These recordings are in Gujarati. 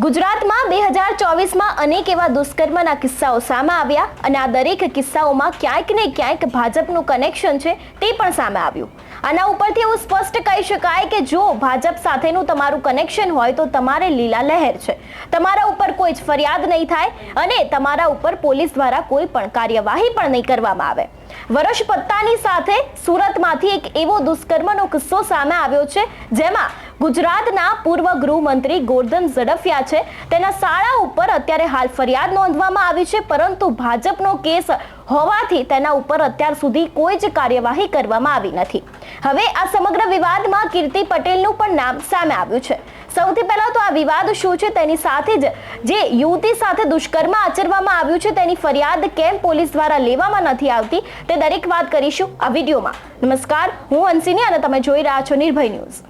ગુજરાતમાં 2024માં અનેક એવા દુષ્કર્મના કિસ્સાઓ સામે આવ્યા અને આ દરેક કિસ્સાઓમાં ક્યાંક ને ક્યાંક ભાજપનું કનેક્શન છે તે પણ સામે આવ્યું। આના ઉપરથી એવું સ્પષ્ટ કહી શકાય કે જો ભાજપ સાથેનું તમારું કનેક્શન હોય તો તમારે લીલા લહેર છે, તમારા ઉપર કોઈ જ ફરિયાદ નહીં થાય અને તમારા ઉપર પોલીસ દ્વારા કોઈ પણ કાર્યવાહી પણ નહીં કરવામાં આવે। વર્ષ પત્તાની સાથે સુરતમાંથી એક એવો દુષ્કર્મનો કિસ્સો સામે આવ્યો છે જેમાં ગુજરાતના પૂર્વ ગૃહમંત્રી ગોરધન ઝડફિયા છે તેના શાળા ઉપર અત્યારે હાલ ફરિયાદ નોંધવામાં આવી છે, પરંતુ ભાજપનો કેસ હોવાથી તેના ઉપર અત્યાર સુધી કોઈ જ કાર્યવાહી કરવામાં આવી નથી। હવે આ સમગ્ર વિવાદમાં કીર્તિ પટેલનું પણ નામ સામે આવ્યું છે। સૌથી પહેલા તો આ વિવાદ શું છે તેની સાથે જ જે યુવતી સાથે દુષ્કર્મ આચરવામાં આવ્યું છે તેની ફરિયાદ કેમ પોલીસ દ્વારા લેવામાં નથી આવતી તે દરેક વાત કરીશું આ વિડીયોમાં। નમસ્કાર, હું હંસિની અને તમે જોઈ રહ્યા છો નિર્ભય ન્યૂઝ।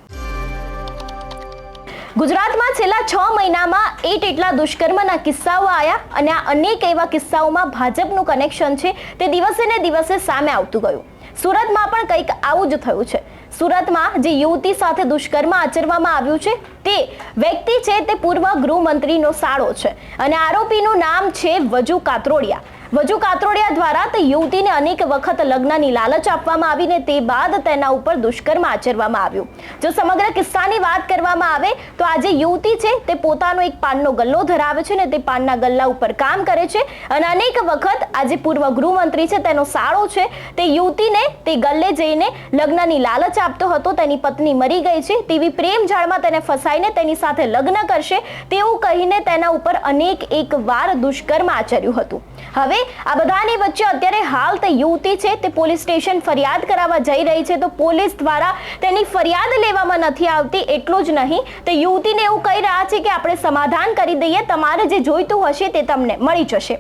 ગુજરાતમાં છેલ્લા 6 મહિનામાં 8 એટલા દુષ્કર્મના કિસ્સાઓ આવ્યા અને આ અનેક એવા કિસ્સાઓમાં ભાજપનું કનેક્શન છે તે દિવસે ને દિવસે સામે આવતું ગયું। સુરતમાં પણ કંઈક આવું જ થયું છે। સુરતમાં જે યુવતી સાથે દુષ્કર્મ આચરવામાં આવ્યું છે તે વ્યક્તિ છે તે પૂર્વ ગૃહમંત્રીનો સાળો છે અને આરોપીનું નામ છે વજુ કાત્રોડિયા। વજુ કાત્રોડિયા દ્વારા તે યુવતીને અનેક વખત લગ્નની લાલચ આપવામાં આવી ને તે બાદ તેના ઉપર દુષ્કર્મ આચરવામાં આવ્યું। જો સમગ્ર કિસ્સાની વાત કરવામાં આવે તો આ જે યુવતી છે તે પોતાનો એક પાનનો ગલ્લો ધરાવે છે ને તે પાનના ગલ્લા ઉપર કામ કરે છે અને અનેક વખત આ જે પૂર્વ ગૃહમંત્રી છે તેનો સાળો છે તે યુવતીને તે ગલ્લે જઈને લગ્નની લાલચ આપતો હતો। તેની પત્ની મરી ગઈ છે તેવી પ્રેમ જાળમાં તેને ફસાઈને તેની સાથે લગ્ન કરશે તેવું કહીને તેના ઉપર અનેક એક વાર દુષ્કર્મ આચર્યું હતું। હવે આ બધાની વચ્ચે અત્યારે હાલ તે યુવતી છે તે પોલીસ સ્ટેશન ફરિયાદ કરાવવા જઈ રહી છે તો પોલીસ દ્વારા તેની ફરિયાદ લેવામાં નથી આવતી। એટલું જ નહીં, તે યુવતીને એવું કહી રહ્યા છે કે આપણે સમાધાન કરી દઈએ, તમારે જે જોઈતું હશે તે તમને મળી જશે।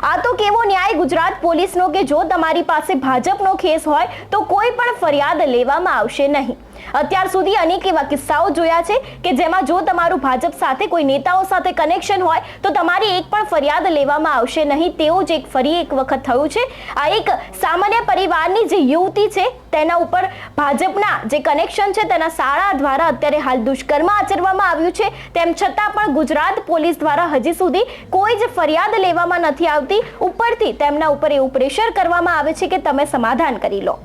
આ તો કેવો ન્યાય ગુજરાત પોલીસનો કે જો તમારી પાસે ભાજપનો કેસ હોય તો કોઈ પણ ફરિયાદ લેવામાં આવશે નહીં। અત્યાર સુધી અનેક એવા કિસ્સાઓ જોયા છે કે જેમાં જો તમારું ભાજપ સાથે કોઈ નેતાઓ સાથે કનેક્શન હોય તો તમારી એક પણ ફરિયાદ લેવામાં આવશે નહીં। તેવું જ ફરી એક વખત થયું છે। આ એક સામાન્ય પરિવારની જે યુવતી છે તેના ઉપર ભાજપના જે કનેક્શન છે તેના શાળા દ્વારા અત્યારે હાલ દુષ્કર્મ આચરવામાં આવ્યું છે, તેમ છતાં પણ ગુજરાત પોલીસ દ્વારા હજી સુધી કોઈ જ ફરિયાદ લેવામાં નથી આવતી। ઉપરથી તેમના ઉપર એવું પ્રેશર કરવામાં આવે છે કે તમે સમાધાન કરી લો।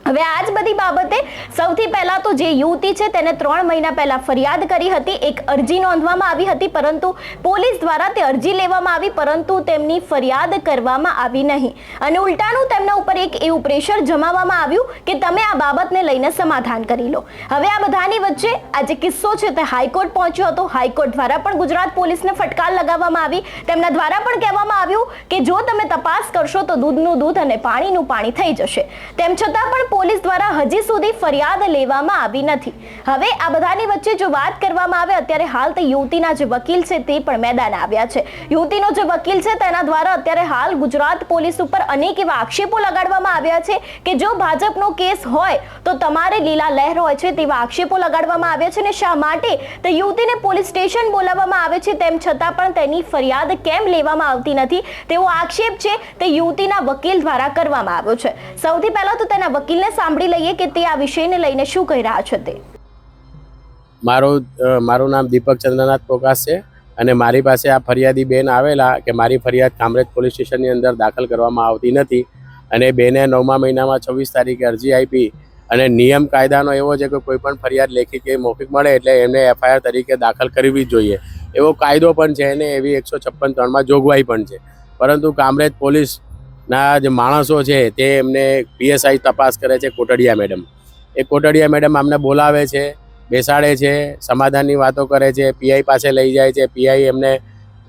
હવે આ જ બધી બાબતે સૌથી પહેલા તો જે યુવતી છે તેને 3 મહિના પહેલા ફરિયાદ કરી હતી, એક અરજી નોંધવામાં આવી હતી, પરંતુ પોલીસ દ્વારા તે અરજી લેવામાં આવી પરંતુ તેમની ફરિયાદ કરવામાં આવી નહીં અને ઉલટાનું તેમના ઉપર એક એવું પ્રેશર જમાવવામાં આવ્યું કે તમે આ બાબતને લઈને સમાધાન કરી લો। હવે આ બધાની વચ્ચે આ જે કિસ્સો છે તે હાઈકોર્ટ પહોંચ્યો હતો। હાઈકોર્ટ દ્વારા પણ ગુજરાત પોલીસને ફટકાર લગાવવામાં આવી। તેમના દ્વારા પણ કહેવામાં આવ્યું કે જો તમે તપાસ કરશો તો દૂધનું દૂધ અને પાણીનું પાણી થઈ જશે, તેમ છતાં પણ પોલીસ દ્વારા હજી સુધી ફરિયાદ લેવામાં આવી નથી। હવે આ બધાની વચ્ચે જો વાત કરવામાં આવે અત્યારે હાલ તે યુવતીના જે વકીલ છે તે પણ મેદાને આવ્યા છે। યુવતીનો જે વકીલ છે તેના દ્વારા અત્યારે હાલ ગુજરાત પોલીસ ઉપર અનેક એવા આક્ષેપો લગાડવામાં આવ્યા છે કે જો ભાજપનો કેસ હોય તો તમારે લીલા લહેર હોય છે તેવા આક્ષેપો લગાડવામાં આવ્યા છે અને શા માટે તે યુવતીને પોલીસ સ્ટેશન બોલાવવામાં આવે છે તેમ છતાં પણ તેની ફરિયાદ કેમ લેવામાં આવતી નથી તેવો આક્ષેપ છે તે યુવતીના વકીલ દ્વારા કરવામાં આવ્યો છે। સૌથી પહેલા તો તેના વકીલને સાંભળી લઈએ કે તે આ વિષયને લઈને શું કહી રહ્યા છે તે। મારું નામ દીપક ચંદ્રનાથ પ્રકાશ છે અને મારી પાસે આ ફરિયાદી બેન આવેલા કે મારી ફરિયાદ કામરેજ પોલીસ સ્ટેશનની અંદર દાખલ કરવામાં આવતી નથી અને બેને 9મા મહિનામાં 26 તારીખે અરજી આપી અને નિયમ કાયદાનો એવો છે કે કોઈ પણ ફરિયાદ લેખિત કે મૌખિક મળે એટલે એમને FIR તરીકે દાખલ કરવી જ જોઈએ, એવો કાયદો પણ છે અને એવી 156(3) જોગવાઈ પણ છે, પરંતુ કામરેજ પોલીસના જે માણસો છે તે એમને PSI તપાસ કરે છે કોટડિયા મેડમ। એ કોટડિયા મેડમ અમને બોલાવે છે, બેસાડે છે, સમાધાનની વાતો કરે છે, PI પાસે લઈ જાય છે, PI એમને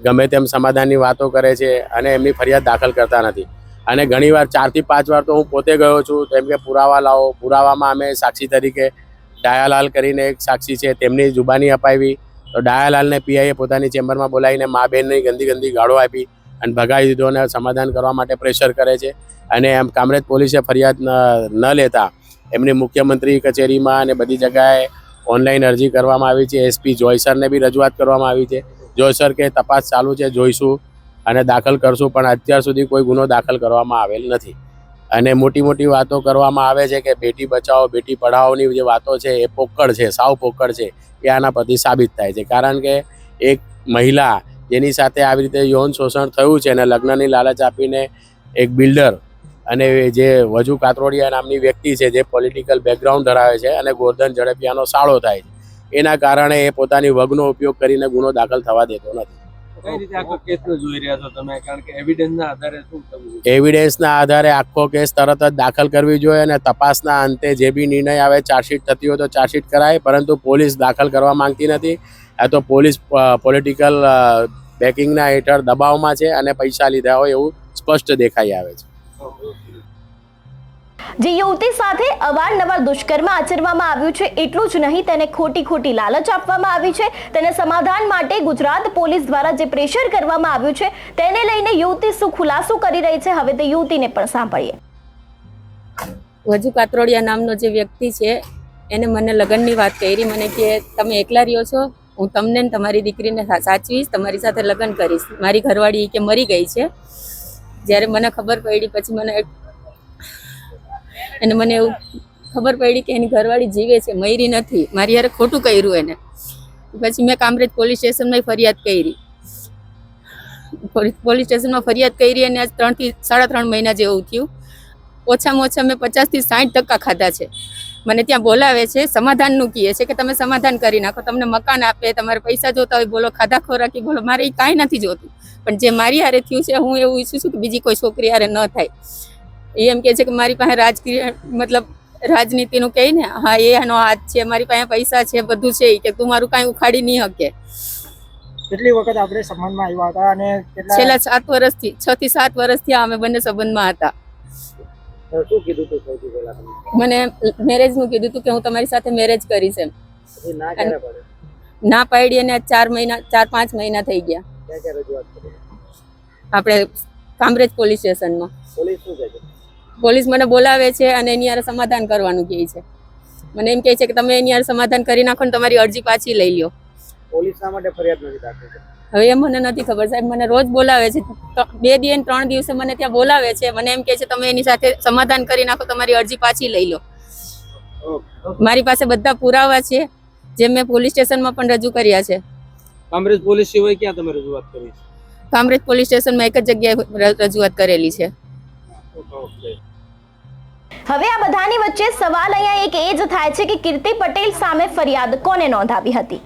ગમે તેમ સમાધાનની વાતો કરે છે અને એમની ફરિયાદ દાખલ કરતા નથી। અને ઘણીવાર 4 થી 5 વાર તો હું પોતે ગયો છું, કેમ કે પુરાવા લાવો, પુરાવામાં અમે સાક્ષી તરીકે ડાયાલાલ કરીને એક સાક્ષી છે તેમની જુબાની અપાવી તો ડાયાલાલને PIએ પોતાની ચેમ્બરમાં બોલાવીને મા બેનની ગંદી ગંદી ગાળો આપી અને ભગાવી દીધો અને સમાધાન કરવા માટે પ્રેશર કરે છે અને એમ કામરેજ પોલીસે ફરિયાદ ન લેતા એમની મુખ્યમંત્રી કચેરીમાં અને બધી જગ્યાએ ઓનલાઈન અરજી કરવામાં આવી છે। SP જોયસરને બી રજૂઆત કરવામાં આવી છે। જોયસર કે તપાસ ચાલુ છે, જોઈશું અને દાખલ કરશું, પણ અત્યાર સુધી કોઈ ગુનો દાખલ કરવામાં આવેલ નથી અને મોટી મોટી વાતો કરવામાં આવે છે કે બેટી બચાવો બેટી પઢાઓની જે વાતો છે એ પોકળ છે, સાવ પોકળ છે, એ આના પરથી સાબિત થાય છે। કારણ કે એક મહિલા જેની સાથે આવી રીતે યૌન શોષણ થયું છે અને લગ્નની લાલચ આપીને એક બિલ્ડર અને જે વજુ કાતરોડિયા નામની વ્યક્તિ છે જે પોલિટિકલ બેકગ્રાઉન્ડ ધરાવે છે અને ગોરધન ઝડપિયાનો સાળો થાય છે એના કારણે એ પોતાની વગનો ઉપયોગ કરીને ગુનો દાખલ થવા દેતો નથી. કઈ રીતે આખો કેસને જોઈ રહ્યા છો તમે? કારણ કે એવિડન્સના આધારે શું થવું? એવિડન્સના આધારે આખો કેસ તરત જ દાખલ કરવી જોઈએ અને તપાસના અંતે જે બી નિર્ણય આવે, ચાર્જશીટ થતી હોય તો ચાર્જશીટ કરાય, પરંતુ પોલીસ દાખલ કરવા માંગતી નથી. આ તો પોલીસ પોલિટિકલ બેકિંગના હેઠળ દબાવમાં છે અને પૈસા લીધા હોય એવું સ્પષ્ટ દેખાઈ આવે છે. જે યુવતી સાથે અવારનવાર દુષ્કર્મ આચરવામાં આવ્યું છે એટલું જ નહીં, તેને ખોટી લાલચ આપવામાં આવી છે. તેને સમાધાન માટે ગુજરાત પોલીસ દ્વારા જે પ્રેશર કરવામાં આવ્યું છે તેને લઈને યુવતી શું ખુલાસો કરી રહી છે, હવે તે યુવતીને પણ સાંભળીએ. વજુ કાતરોડિયા નામનો જે વ્યક્તિ છે એને મને લગ્નની વાત કરી. મને કે તમે એકલા રહ્યો છો, હું તમને ને તમારી દીકરીને સાચવીશ, તમારી સાથે લગ્ન કરીશ. મારી ઘરવાળી કે મરી ગઈ છે. જ્યારે મને ખબર પડી પછી મને એવું ખબર પડી કે એની ઘરવાળી જીવે છે, મરી નથી, મારી યારે ખોટું કર્યું એને. પછી મેં કામરેજ પોલીસ સ્ટેશનમાં ફરિયાદ કરી. પોલીસ સ્ટેશનમાં ફરિયાદ કરી અને આજ 3 થી 3.5 મહિના જેવું થયું. ઓછામાં ઓછા મેં 50 થી 60% ખાધા છે. મને ત્યાં બોલાવે છે, સમાધાનનું કહે છે કે તમે સમાધાન કરી નાખો, તમને મકાન આપે, તમારે પૈસા જોતા હોય બોલો, ખાધા ખોરાકી બોલો, મારે એ કાંઈ નથી જોતું. પણ જે મારી હારે થયું છે હું એવું ઈચ્છું છું કે બીજી કોઈ છોકરી હારે ન થાય. એ એમ કહે છે કે મારી પાસે રાજકીય મતલબ રાજનીતિનું કહે ને, હા એનો હાથ છે, મારી પાસે પૈસા છે, બધું છે, કે તું મારું કાંઈ ઉખાડી નહીં શકે. કેટલી વખત આપણે સંબંધમાં આવ્યા હતા અને છેલ્લા 7 વર્ષથી 6 થી 7 વર્ષથી અમે બંને સંબંધમાં હતા. શું કીધું તું સૌથી પહેલા? મને મેરેજનું કીધું હતું કે હું તમારી સાથે મેરેજ કરીશ એમ. ના ક્યારે પડે? ના પાડી અને 4-5 મહિના થઈ ગયા. ક્યાં રજૂઆત કરી? આપણે કામરેજ પોલીસ સ્ટેશનમાં. પોલીસ શું કહે છે? પોલીસ મને બોલાવે છે અને એની હારે સમાધાન કરવાનું કહે છે. મને એમ કહે છે કે તમે એની હારે સમાધાન કરી નાખો ને તમારી અરજી પાછી લઈ લો. પોલીસ શા માટે ફરિયાદ નથી દાખલ કરી? હવે એ મને નથી ખબર સાહેબ. મને રોજ બોલાવે છે, 2 દિવસ 3 દિવસે મને ત્યાં બોલાવે છે. મને એમ કહે છે તમે એની સાથે સમાધાન કરી નાખો, તમારી અરજી પાછી લઈ લો. મારી પાસે બધા પુરાવા છે જે મેં પોલીસ સ્ટેશનમાં પણ રજૂ કર્યા છે. કામરેજ પોલીસ સિવાય ક્યાં તમે રજૂઆત કરી છે? કામરેજ પોલીસ સ્ટેશનમાં એક જ જગ્યાએ રજૂઆત કરેલી છે. હવે આ બધાની વચ્ચે સવાલ અહીંયા એક એ જ થાય છે કે કીર્તિ પટેલ સામે ફરિયાદ કોને નોંધાવી હતી?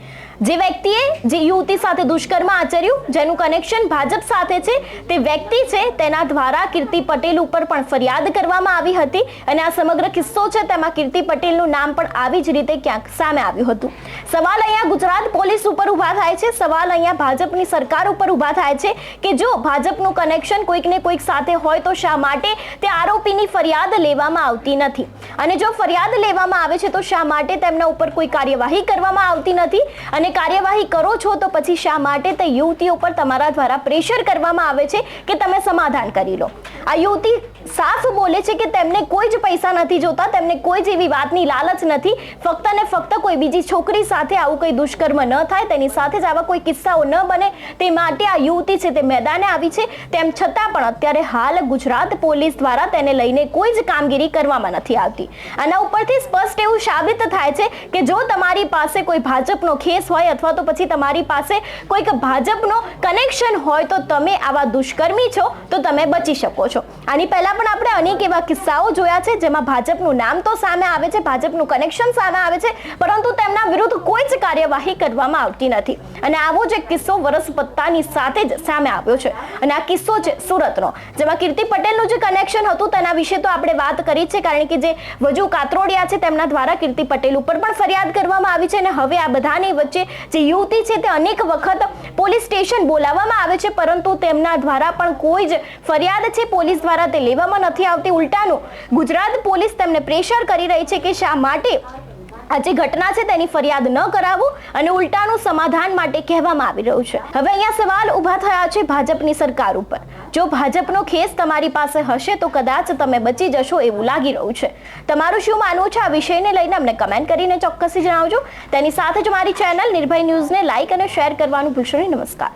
જે વ્યક્તિએ જે યુવતી સાથે દુષ્કર્મ આચર્યું, જેનું કનેક્શન ભાજપ સાથે છે, તે વ્યક્તિ છે, તેના દ્વારા કીર્તિ પટેલ ઉપર પણ ફરિયાદ કરવામાં આવી હતી અને આ સમગ્ર કિસ્સો છે તેમાં કીર્તિ પટેલનું નામ પણ આવી જ રીતે ક્યાંક સામે આવ્યું હતું. સવાલ અહીંયા ગુજરાત પોલીસ ઉપર ઊભા થાય છે, સવાલ અહીંયા ભાજપની સરકાર ઉપર ઊભા થાય છે કે જો ભાજપનું કનેક્શન કોઈકને કોઈક સાથે હોય તો શા માટે તે આરોપીની ફરિયાદ લેવામાં આવતી નથી? અને જો ફરિયાદ લેવામાં આવે છે તો શા માટે તેમના ઉપર કોઈ કાર્યવાહી કરવામાં આવતી નથી? અને કાર્યવાહી કરો છો તો પછી શા માટે તે યુવતીઓ પર તમારા દ્વારા પ્રેશર કરવામાં આવે છે કે તમે સમાધાન કરી લો? આ યુવતી સાફ બોલે છે કે તેમને કોઈ જ પૈસા નથી જોતા, તેમને કોઈ જ એવી વાતની લાલચ નથી, ફક્ત ને ફક્ત કોઈ બીજી છોકરી સાથે આવું કોઈ દુષ્કર્મ ન થાય, તેની સાથે જ આવા કોઈ કિસ્સાઓ ન બને તે માટે આ યુવતી છે તે મેદાને આવી છે. તેમ છતાં પણ અત્યારે હાલ ગુજરાત પોલીસ દ્વારા તેને લઈને કોઈ જ કામગીરી કરવામાં નથી આવતી. આના ઉપરથી સ્પષ્ટ એવું સાબિત થાય છે કે જો તમારી પાસે કોઈ ભાજપનો ખેસ હોય અથવા તો પછી તમારી પાસે કોઈક ભાજપનો કનેક્શન હોય તો તમે આવા દુષ્કર્મી છો તો તમે બચી શકો છો. આની પહેલા પણ આપણે અનેક એવા કિસ્સાઓ જોયા છે જેમાં ભાજપનું નામ તો સામે આવે છે, ભાજપનું કનેક્શન સામે આવે છે, પરંતુ તેમના વિરુદ્ધ કોઈ જ કાર્યવાહી કરવામાં આવતી નથી. અને આવો જ એક કિસ્સો વરસપત્તાની સાથે જ સામે આવ્યો છે અને આ કિસ્સો છે સુરતનો, જેમાં કીર્તિ પટેલનું જે કનેક્શન હતું તેના વિશે તો આપણે વાત કરી છે, કારણ કે જે વજુ કાતરોડિયા છે તેમના દ્વારા કીર્તિ પટેલ ઉપર પણ ફરિયાદ કરવામાં આવી છે. અને હવે આ બધાની વચ્ચે જે યુવતી છે તે અનેક વખત પોલીસ સ્ટેશન બોલાવવામાં આવે છે, પરંતુ તેમના દ્વારા પણ કોઈ જ ફરિયાદ છે પોલીસ દ્વારા તે લેવામાં નથી આવતી. ઉલટાનું ગુજરાત પોલીસ તેમને પ્રેશર કરી રહી છે કે શા માટે આ જે ઘટના છે તેની ફરિયાદ ન કરાવો અને ઉલટાનું સમાધાન માટે કહેવામાં આવી રહ્યું છે. હવે અહીંયા સવાલ ઊભા થયા છે ભાજપની સરકાર ઉપર. જો ભાજપનો ખેસ તમારી પાસે હશે તો કદાચ તમે બચી જશો એવું લાગી રહ્યું છે. તમારું શું માનવું છે આ વિષયને લઈને અમને કમેન્ટ કરીને ચોક્કસથી જણાવજો. તેની સાથે જ મારી ચેનલ નિર્ભય ન્યૂઝને લાઇક અને શેર કરવાનું ભૂલશો નહીં. નમસ્કાર.